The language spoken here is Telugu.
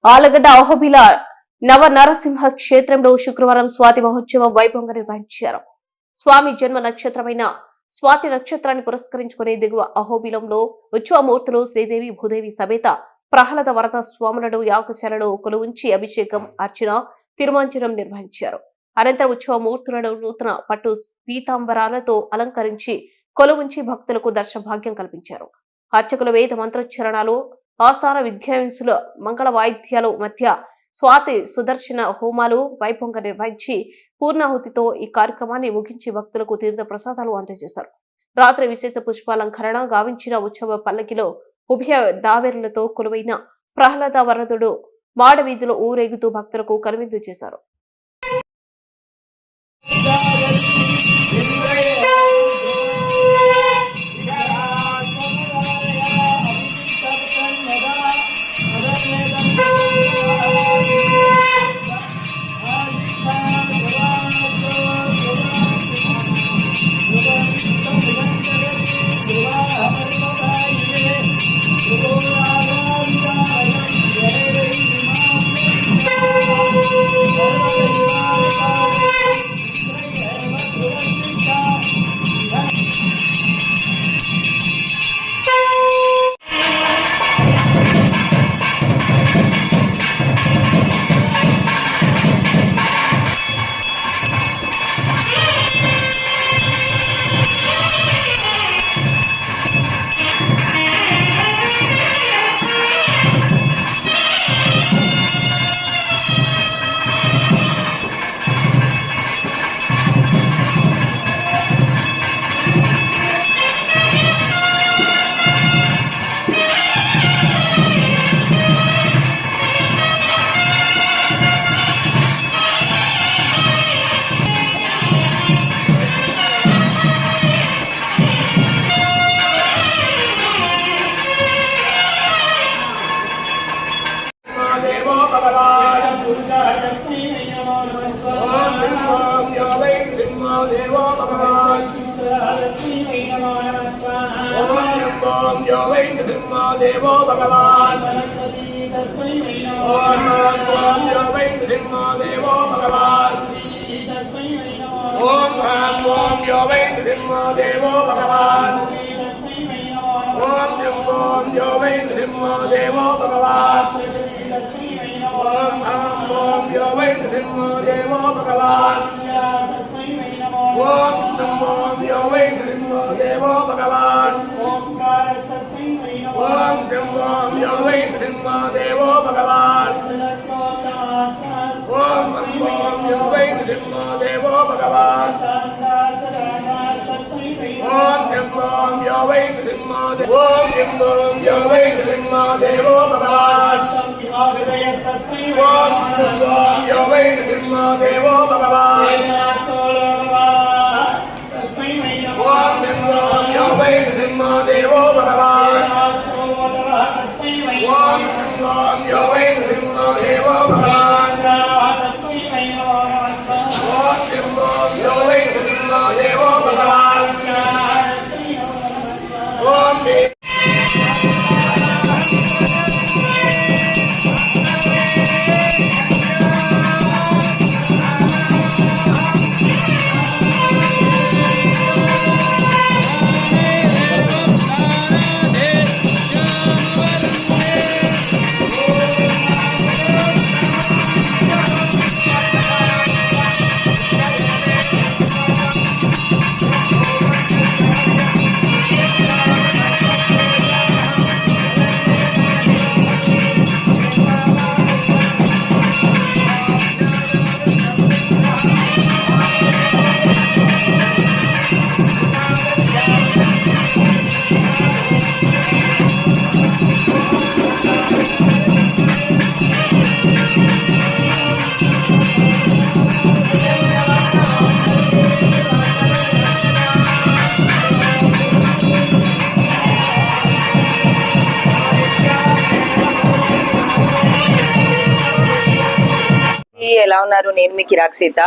ఆలగడ్డ అహోబిల నవ నరసింహ క్షేత్రంలో శుక్రవారం స్వాతి మహోత్సవం వైభవంగా నిర్వహించారు. స్వామి జన్మ నక్షత్రమైన స్వాతి నక్షత్రాన్ని పురస్కరించుకునే దిగువ అహోబిలంలో ఉత్సవమూర్తులు శ్రీదేవి భూదేవి సమేత ప్రహ్లాద వరద స్వాములను యాగశాలలో కొలువుంచి అభిషేకం, అర్చన, తిరుమంజనం నిర్వహించారు. అనంతరం ఉత్సవమూర్తులను నూతన పట్టు పీతాంబరాలతో అలంకరించి కొలువుంచి భక్తులకు దర్శన భాగ్యం కల్పించారు. అర్చకులు వేద మంత్రోచ్చరణలు, ఆస్థాన విద్యాంసుల మంగళ వాయిద్యాల మధ్య స్వాతి సుదర్శన హోమాలు వైభవంగా నిర్వహించి పూర్ణాహుతితో ఈ కార్యక్రమాన్ని ముగించి భక్తులకు తీర్థ ప్రసాదాలు అందజేశారు. రాత్రి విశేష పుష్పాలంకరణ గావించిన ఉత్సవ పల్లకిలో ఉభయ దావేరులతో కొలువైన ప్రహ్లాద వరదుడు మాడవీధిలో ఊరేగుతూ భక్తులకు కనువిందు చేశారు. देवो भगवान् ओम यो वै नृसिंहो देवो भगवान् ओम यो वै नृसिंहो देवो भगवान् ओम यो वै नृसिंहो देवो भगवान् ओम यो वै नृसिंहो देवो भगवान् ओम यो वै नृसिंहो देवो भगवान् ओम यो वै नृसिंहो देवो भगवान् ओम यो वै नृसिंहो देवो भगवान् ओम यो वै नृसिंहो यो वै नृसिंहो देवो भगवान् ओम यो वै नृसिंहो देवो भगवान् ओम यो वै नृसिंहो देवो भगवान् ओम यो वै नृसिंहो देवो भगवान् ओम यो वै नृसिंहो देवो भगवान् ओम ఎలా ఉన్నారు? నేను మీ కిరాక్ సీత.